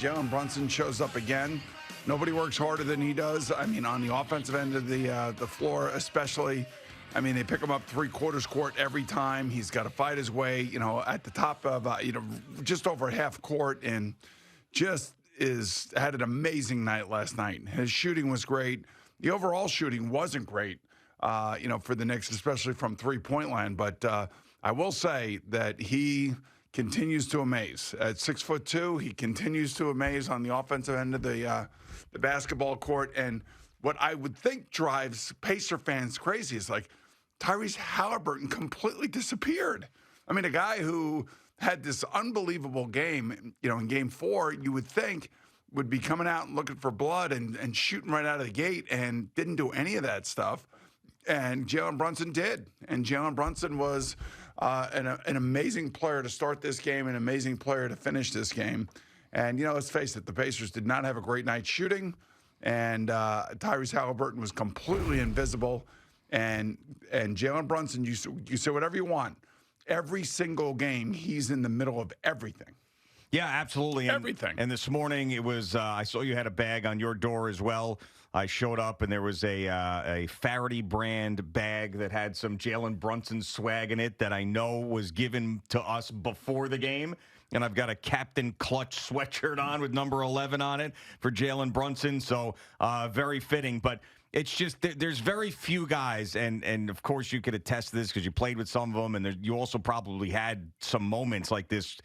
Jalen Brunson shows up again. Nobody works harder than he does. I mean, on the offensive end of the floor, especially. I mean, they pick him up three-quarters court every time. He's got to fight his way, at the top of, just over half court, and just had an amazing night last night. His shooting was great. The overall shooting wasn't great, for the Knicks, especially from three-point line. But I will say that he continues to amaze. At 6'2", he continues to amaze on the offensive end of the basketball court. And what I would think drives Pacer fans crazy is like Tyrese Haliburton completely disappeared. I mean, a guy who had this unbelievable game, in Game 4, you would think would be coming out and looking for blood and shooting right out of the gate, and didn't do any of that stuff. And Jalen Brunson did. And Jalen Brunson was an amazing player to start this game, an amazing player to finish this game. And, let's face it, the Pacers did not have a great night shooting. And Tyrese Haliburton was completely invisible. And Jalen Brunson, you say whatever you want. Every single game, he's in the middle of everything. Yeah, absolutely. Everything. And this morning, it was, I saw you had a bag on your door as well. I showed up, and there was a Faraday brand bag that had some Jalen Brunson swag in it that I know was given to us before the game. And I've got a Captain Clutch sweatshirt on with number 11 on it for Jalen Brunson. So very fitting. But it's just there's very few guys, and of course you could attest to this because you played with some of them, and you also probably had some moments like this,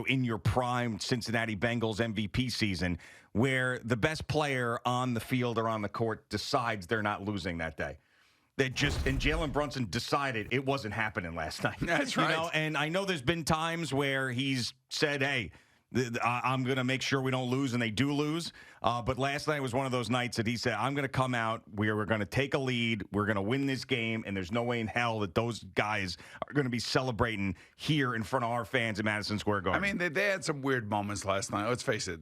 in your prime Cincinnati Bengals MVP season, where the best player on the field or on the court decides they're not losing that day. And Jalen Brunson decided it wasn't happening last night. That's right. And I know there's been times where he's said, hey, I'm going to make sure we don't lose, and they do lose. But last night was one of those nights that he said, I'm going to come out, we're going to take a lead, we're going to win this game, and there's no way in hell that those guys are going to be celebrating here in front of our fans in Madison Square Garden. I mean, they had some weird moments last night. Let's face it.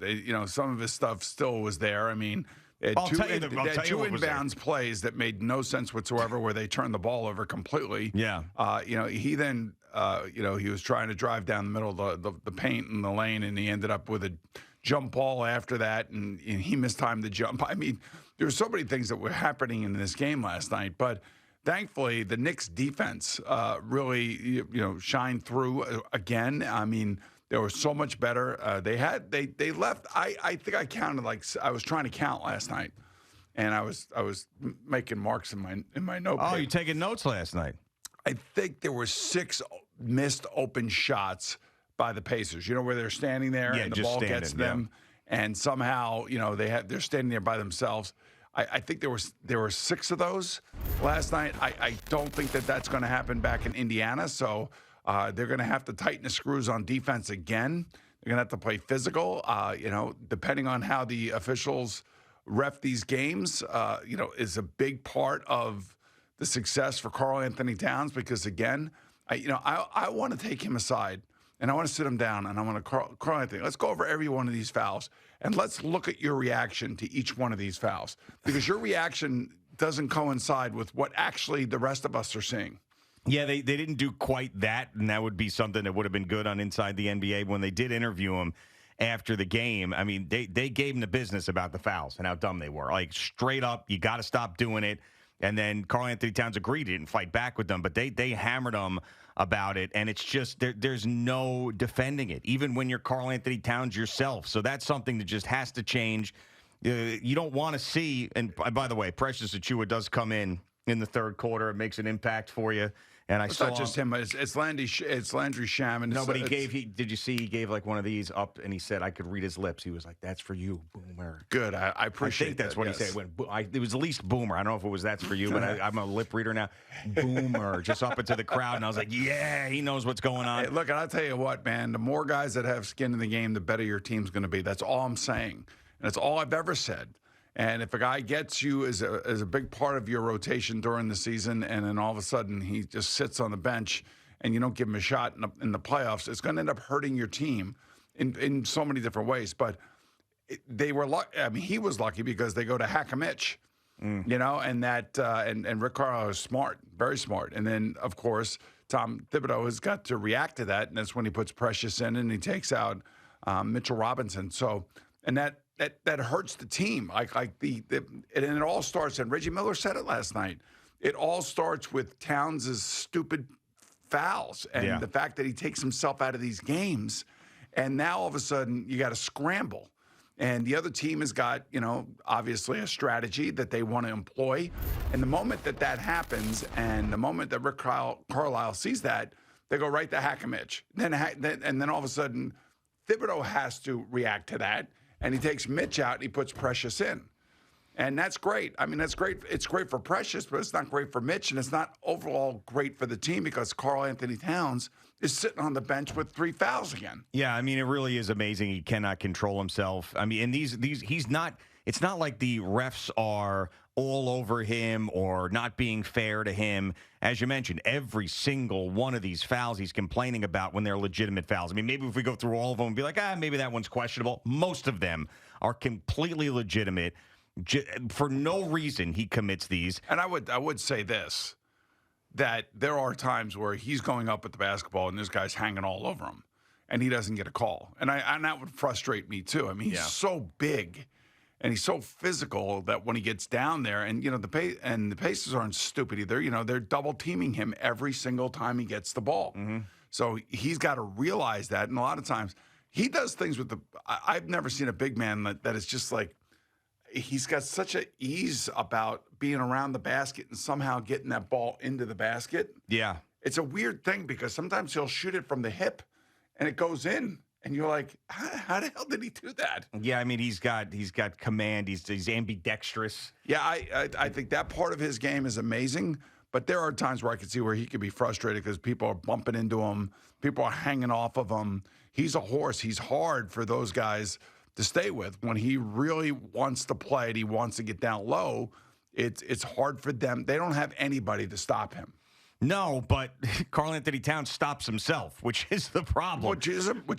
Some of his stuff still was there. I mean, two inbounds plays that made no sense whatsoever where they turned the ball over completely. Yeah. He then, he was trying to drive down the middle of the paint in the lane, and he ended up with a jump ball after that, and he mistimed the jump. I mean, there were so many things that were happening in this game last night, but thankfully the Knicks defense really, shined through again. I mean, they were so much better. They left. I think I counted, I was trying to count last night, and I was making marks in my notebook. Oh, you taking notes last night? I think there were 6 missed open shots by the Pacers. Where they're standing there and the ball gets them, and somehow they're standing there by themselves. I think there were 6 of those last night. I don't think that's going to happen back in Indiana. So they're going to have to tighten the screws on defense again. They're going to have to play physical. Depending on how the officials ref these games, is a big part of the success for Karl Anthony Towns, because again, I want to take him aside and I want to sit him down and I want to Karl Anthony, let's go over every one of these fouls and let's look at your reaction to each one of these fouls, because your reaction doesn't coincide with what actually the rest of us are seeing. Yeah, they didn't do quite that, and that would be something that would have been good on Inside the NBA when they did interview him after the game. I mean, they gave him the business about the fouls and how dumb they were. Like, straight up, you got to stop doing it. And then Karl Anthony Towns agreed. He didn't fight back with them, but they hammered him about it. And it's just there's no defending it, even when you're Karl Anthony Towns yourself. So that's something that just has to change. You don't want to see. And by the way, Precious Achiuwa does come in the third quarter. It makes an impact for you. And it's not just him. It's Landry Shaman. No, but did you see he gave like one of these up, and he said, I could read his lips. He was like, that's for you, Boomer. Good. I appreciate I think that's that, what yes. he said. It was at least Boomer. I don't know if it was that's for you, but I'm a lip reader now. Boomer, just up into the crowd. And I was like, yeah, he knows what's going on. Hey, look, and I'll tell you what, man, the more guys that have skin in the game, the better your team's going to be. That's all I'm saying. And that's all I've ever said. And if a guy gets you as a big part of your rotation during the season, and then all of a sudden he just sits on the bench and you don't give him a shot in the playoffs, it's going to end up hurting your team in so many different ways. But they were lucky. I mean, he was lucky because they go to hack a Mitch, and that and Rick Carlisle is smart, very smart. And then of course Tom Thibodeau has got to react to that, and that's when he puts Precious in and he takes out Mitchell Robinson. So and that hurts the team. And it all starts. And Reggie Miller said it last night. It all starts with Towns' stupid fouls and the fact that he takes himself out of these games. And now all of a sudden you got to scramble. And the other team has got, obviously a strategy that they want to employ. And the moment that happens, and the moment that Rick Carlisle sees that, they go right to hack a Mitch. And then all of a sudden, Thibodeau has to react to that, and he takes Mitch out and he puts Precious in. And that's great. I mean, that's great. It's great for Precious, but it's not great for Mitch, and it's not overall great for the team because Karl Anthony Towns is sitting on the bench with 3 fouls again. Yeah, I mean, it really is amazing. He cannot control himself. I mean, and he's not. It's not like the refs are all over him or not being fair to him. As you mentioned, every single one of these fouls he's complaining about when they're legitimate fouls. I mean, maybe if we go through all of them and be like, maybe that one's questionable. Most of them are completely legitimate. For no reason he commits these. And I would say this, that there are times where he's going up with the basketball and this guy's hanging all over him and he doesn't get a call. And that would frustrate me too. I mean, he's so big and he's so physical that when he gets down there, and the Pacers aren't stupid either. They're double teaming him every single time he gets the ball. Mm-hmm. So he's got to realize that. And a lot of times he does things with I've never seen a big man that is just like, he's got such an ease about being around the basket and somehow getting that ball into the basket. Yeah. It's a weird thing because sometimes he'll shoot it from the hip and it goes in. And you're like, how the hell did he do that? Yeah, I mean, he's got command. He's ambidextrous. Yeah, I think that part of his game is amazing. But there are times where I can see where he could be frustrated because people are bumping into him. People are hanging off of him. He's a horse. He's hard for those guys to stay with. When he really wants to play and he wants to get down low, it's hard for them. They don't have anybody to stop him. No, but Karl Anthony Towns stops himself, which is the problem. Which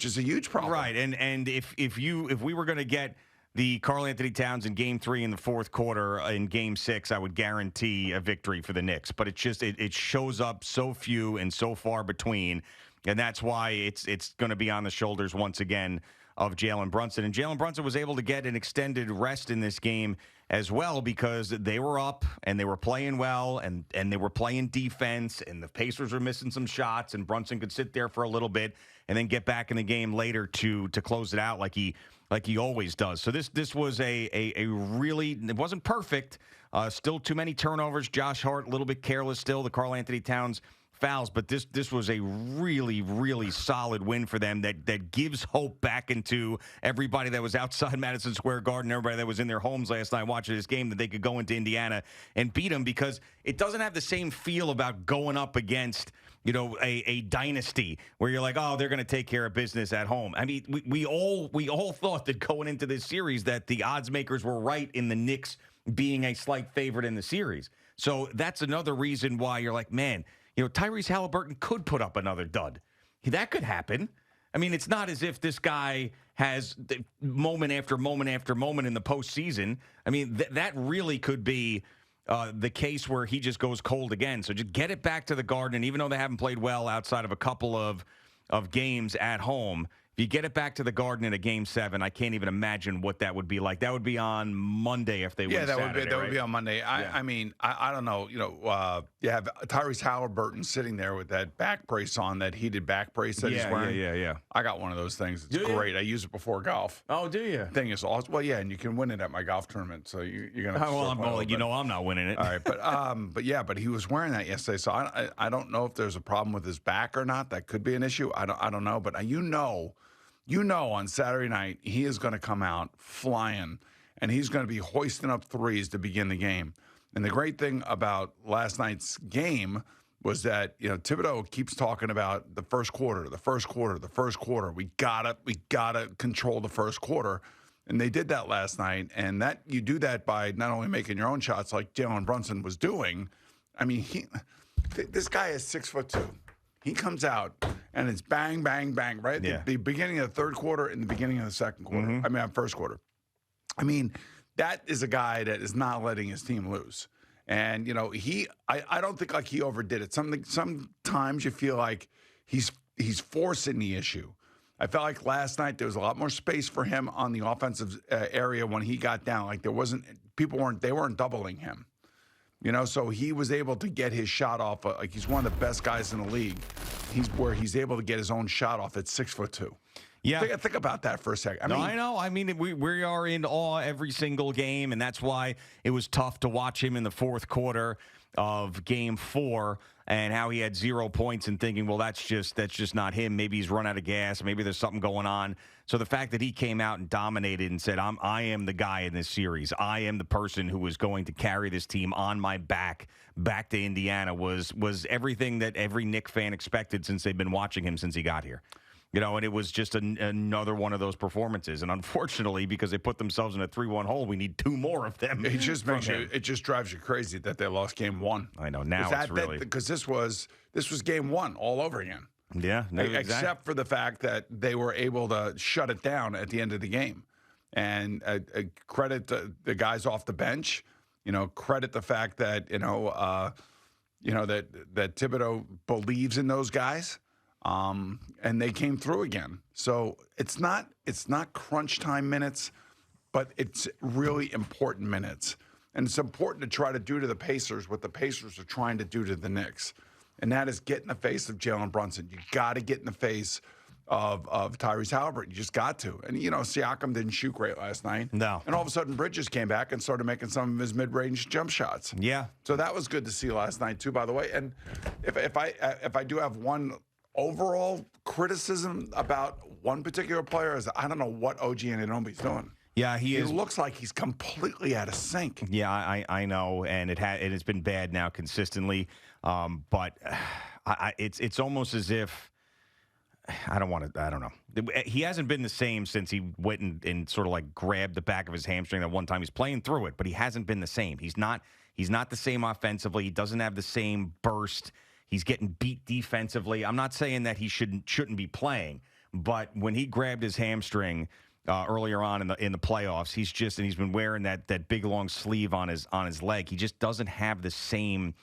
is a huge problem. Right. And if we were going to get the Karl Anthony Towns in Game 3 in the fourth quarter in Game 6, I would guarantee a victory for the Knicks. But it shows up so few and so far between, and that's why it's going to be on the shoulders once again of Jalen Brunson. And Jalen Brunson was able to get an extended rest in this game as well because they were up and they were playing well and they were playing defense and the Pacers were missing some shots and Brunson could sit there for a little bit and then get back in the game later to close it out like he always does. So this was a really, it wasn't perfect. Still too many turnovers. Josh Hart, a little bit careless still. The Karl Anthony Towns fouls, but this was a really, really solid win for them that gives hope back into everybody that was outside Madison Square Garden, everybody that was in their homes last night watching this game, that they could go into Indiana and beat them, because it doesn't have the same feel about going up against a dynasty where you're like, oh, they're going to take care of business at home. I mean, we all thought that going into this series that the odds makers were right in the Knicks being a slight favorite in the series. So that's another reason why you're like, man, Tyrese Haliburton could put up another dud. That could happen. I mean, it's not as if this guy has moment after moment after moment in the postseason. I mean, that really could be the case where he just goes cold again. So just get it back to the Garden. And even though they haven't played well outside of a couple of games at home, if you get it back to the Garden in a Game 7, I can't even imagine what that would be like. That would be on Monday if they win Saturday. That would be on Monday. I mean, I don't know. You have Tyrese Haliburton sitting there with that back brace on, that heated back brace that he's wearing. Yeah. I got one of those things. It's great. I use it before golf. Oh, do you? Thing is awesome. Well, yeah, and you can win it at my golf tournament. So you're gonna. I'm not winning it. All right, but he was wearing that yesterday. So I don't know if there's a problem with his back or not. That could be an issue. I don't know. But on Saturday night, he is going to come out flying, and he's going to be hoisting up threes to begin the game. And the great thing about last night's game was that, Thibodeau keeps talking about the first quarter. We gotta control the first quarter. And they did that last night. And that you do that by not only making your own shots like Jalen Brunson was doing. I mean, this guy is 6'2". He comes out, and it's bang, bang, bang, right? Yeah. The beginning of the third quarter and the beginning of the second quarter. Mm-hmm. I mean, first quarter. I mean, that is a guy that is not letting his team lose. And, I don't think like he overdid it. Sometimes you feel like he's forcing the issue. I felt like last night there was a lot more space for him on the offensive area when he got down. Like they weren't doubling him. So he was able to get his shot off. Like he's one of the best guys in the league. He's able to get his own shot off at 6'2". Yeah. Think about that for a second. I know. I mean, we are in awe every single game, and that's why it was tough to watch him in the fourth quarter of Game 4 and how he had 0 points and thinking, well, that's just not him. Maybe he's run out of gas. Maybe there's something going on. So the fact that he came out and dominated and said, I am the guy in this series. I am the person who is going to carry this team on my back to Indiana was everything that every Knicks fan expected since they've been watching him since he got here. And it was just another one of those performances. And unfortunately, because they put themselves in a 3-1 hole, we need 2 more of them. It just drives you crazy that they lost Game 1. I know. Now it's really because this was Game 1 all over again. Yeah, except for the fact that they were able to shut it down at the end of the game. And credit the guys off the bench. Credit the fact that that Thibodeau believes in those guys. And they came through again. So it's not crunch time minutes, but it's really important minutes. And it's important to try to do to the Pacers what the Pacers are trying to do to the Knicks. And that is get in the face of Jalen Brunson. You got to get in the face of Tyrese Haliburton. You just got to. And, Siakam didn't shoot great last night. No. And all of a sudden, Bridges came back and started making some of his mid-range jump shots. Yeah. So that was good to see last night, too, by the way. And if I do have one overall criticism about one particular player is I don't know what OG Anunoby's doing. Yeah, he looks like he's completely out of sync. Yeah, I know, and it's been bad now consistently. But it's almost as if I don't know. He hasn't been the same since he went and sort of like grabbed the back of his hamstring that one time. He's playing through it, but he hasn't been the same. He's not the same offensively. He doesn't have the same burst. He's getting beat defensively. I'm not saying that he shouldn't be playing, but when he grabbed his hamstring earlier on in the playoffs, he's been wearing that big long sleeve on his leg. He just doesn't have the same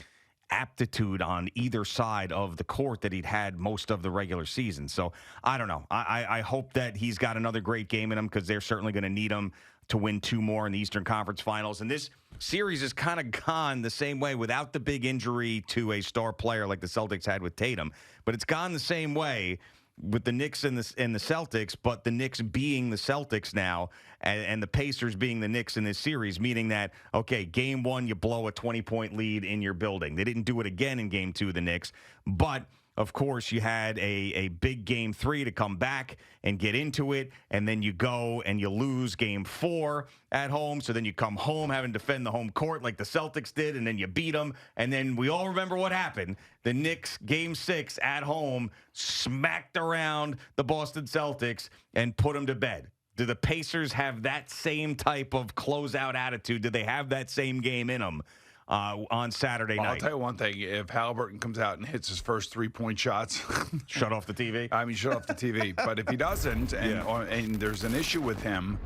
aptitude on either side of the court that he'd had most of the regular season. So I don't know. I hope that he's got another great game in him because they're certainly going to need him to win 2 more in the Eastern Conference Finals. And this series is kind of gone the same way without the big injury to a star player like the Celtics had with Tatum. But it's gone the same way with the Knicks and the Celtics, but the Knicks being the Celtics now and the Pacers being the Knicks in this series, meaning that, okay, Game 1, you blow a 20-point lead in your building. They didn't do it again in Game 2, the Knicks, but of course, you had a big Game 3 to come back and get into it, and then you go and you lose Game 4 at home. So then you come home having to defend the home court like the Celtics did, and then you beat them. And then we all remember what happened. The Knicks, Game 6 at home, smacked around the Boston Celtics and put them to bed. Do the Pacers have that same type of closeout attitude? Do they have that same game in them? On Saturday night. I'll tell you one thing. If Haliburton comes out and hits his first 3-point shots. Shut off the TV? I mean, shut off the TV. But if he doesn't, and there's an issue with him,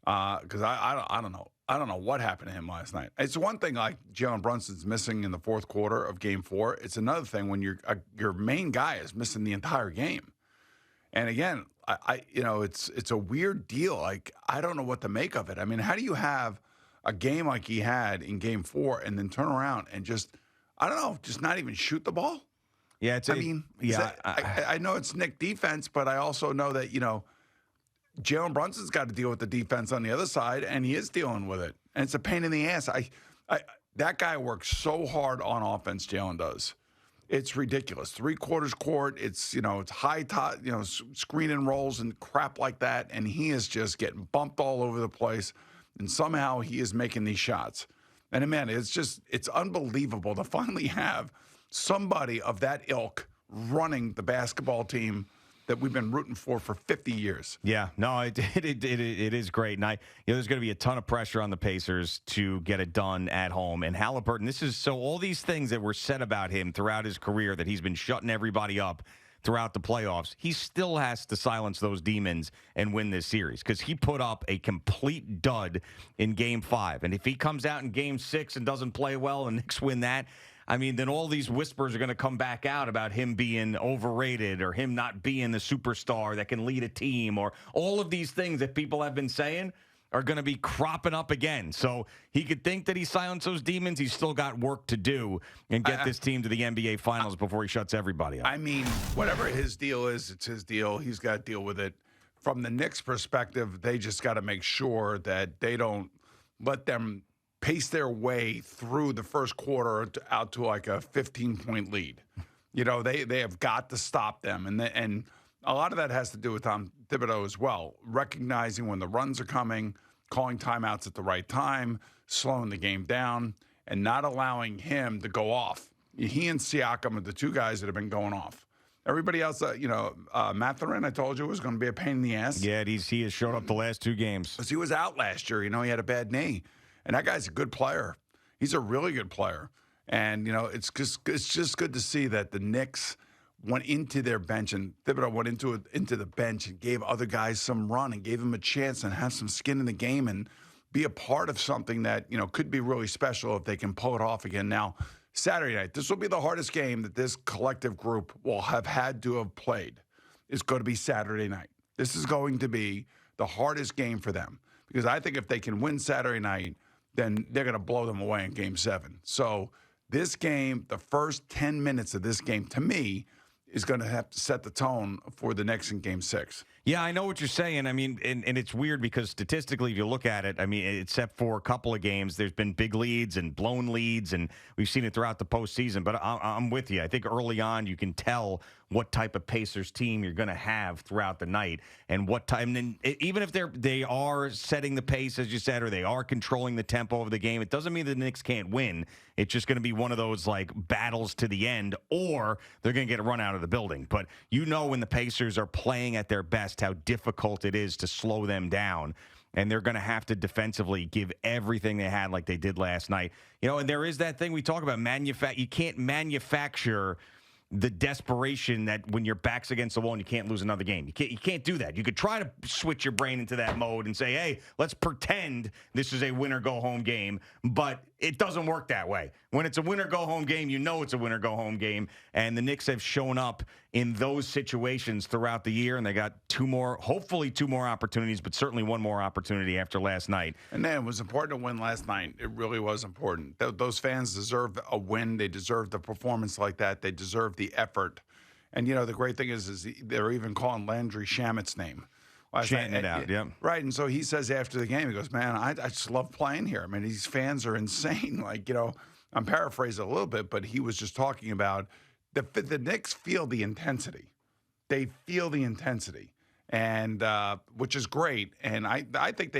because I don't know. I don't know what happened to him last night. It's one thing like Jalen Brunson's missing in the fourth quarter of Game 4. It's another thing when your main guy is missing the entire game. And again, it's a weird deal. Like, I don't know what to make of it. I mean, how do you have a game like he had in Game 4 and then turn around and just not even shoot the ball? Yeah, I know it's Knicks defense, but I also know that, Jalen Brunson's got to deal with the defense on the other side, and he is dealing with it. And it's a pain in the ass. That guy works so hard on offense, Jalen does. It's ridiculous. 3/4 court, it's high top, screen and rolls and crap like that, and he is just getting bumped all over the place. And somehow he is making these shots. And, man, it's unbelievable to finally have somebody of that ilk running the basketball team that we've been rooting for 50 years. Yeah, no, it is great. And there's going to be a ton of pressure on the Pacers to get it done at home. And Haliburton, all these things that were said about him throughout his career, that he's been shutting everybody up throughout the playoffs, he still has to silence those demons and win this series because he put up a complete dud in Game 5. And if he comes out in Game 6 and doesn't play well and Knicks win that, I mean, then all these whispers are going to come back out about him being overrated or him not being the superstar that can lead a team, or all of these things that people have been saying are going to be cropping up again. So he could think that he silenced those demons. He's still got work to do and get this team to the NBA Finals before he shuts everybody up. I mean, whatever his deal is, it's his deal. He's got to deal with it. From the Knicks' perspective, they just got to make sure that they don't let them pace their way through the first quarter out to like a 15-point lead. You know, they have got to stop them. And a lot of that has to do with Tom Thibodeau as well, recognizing when the runs are coming, calling timeouts at the right time, slowing the game down, and not allowing him to go off. He and Siakam are the two guys that have been going off. Everybody else, Mathurin, I told you, was going to be a pain in the ass. Yeah, he has showed up the last two games. Because he was out last year. You know, he had a bad knee. And that guy's a good player. He's a really good player. And, you know, it's just good to see that the Knicks went into their bench, and Thibodeau went into the bench and gave other guys some run and gave them a chance and have some skin in the game and be a part of something that, you know, could be really special if they can pull it off again. Now, Saturday night, this will be the hardest game that this collective group will have had to have played. It's going to be Saturday night. This is going to be the hardest game for them because I think if they can win Saturday night, then they're going to blow them away in Game 7. So this game, the first 10 minutes of this game, to me, is going to have to set the tone for the Knicks in Game 6. Yeah, I know what you're saying. I mean, and it's weird because statistically, if you look at it, I mean, except for a couple of games, there's been big leads and blown leads, and we've seen it throughout the postseason. But I'm with you. I think early on, you can tell what type of Pacers team you're going to have throughout the night, and what time. And even if they are setting the pace, as you said, or they are controlling the tempo of the game, it doesn't mean the Knicks can't win. It's just going to be one of those like battles to the end, or they're going to get run out of the building. But you know when the Pacers are playing at their best, how difficult it is to slow them down. And they're going to have to defensively give everything they had like they did last night. You know, and there is that thing we talk about, you can't manufacture the desperation that when your back's against the wall and you can't lose another game. You can't do that. You could try to switch your brain into that mode and say, hey, let's pretend this is a winner-go-home game, but it doesn't work that way. When it's a winner-go-home game, you know it's a winner-go-home game, and the Knicks have shown up in those situations throughout the year, and they got hopefully two more opportunities, but certainly one more opportunity after last night. And then it was important to win last night. It really was important. Those fans deserve a win. They deserve the performance like that. They deserve the effort. And, you know, the great thing is they're even calling Landry Shamit's name. Chanting it out, yeah. Right, and so he says after the game, he goes, man, I just love playing here. I mean, these fans are insane. Like, you know, I'm paraphrasing a little bit, but he was just talking about the Knicks feel the intensity. They feel the intensity, and which is great. And I think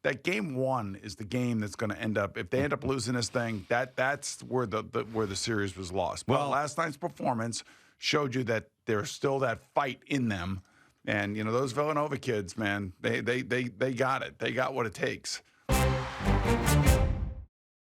that Game 1 is the game that's going to end up, if they end up losing this thing, that's where the series was lost. But last night's performance showed you that there's still that fight in them. And, you know, those Villanova kids, man, they got it. They got what it takes.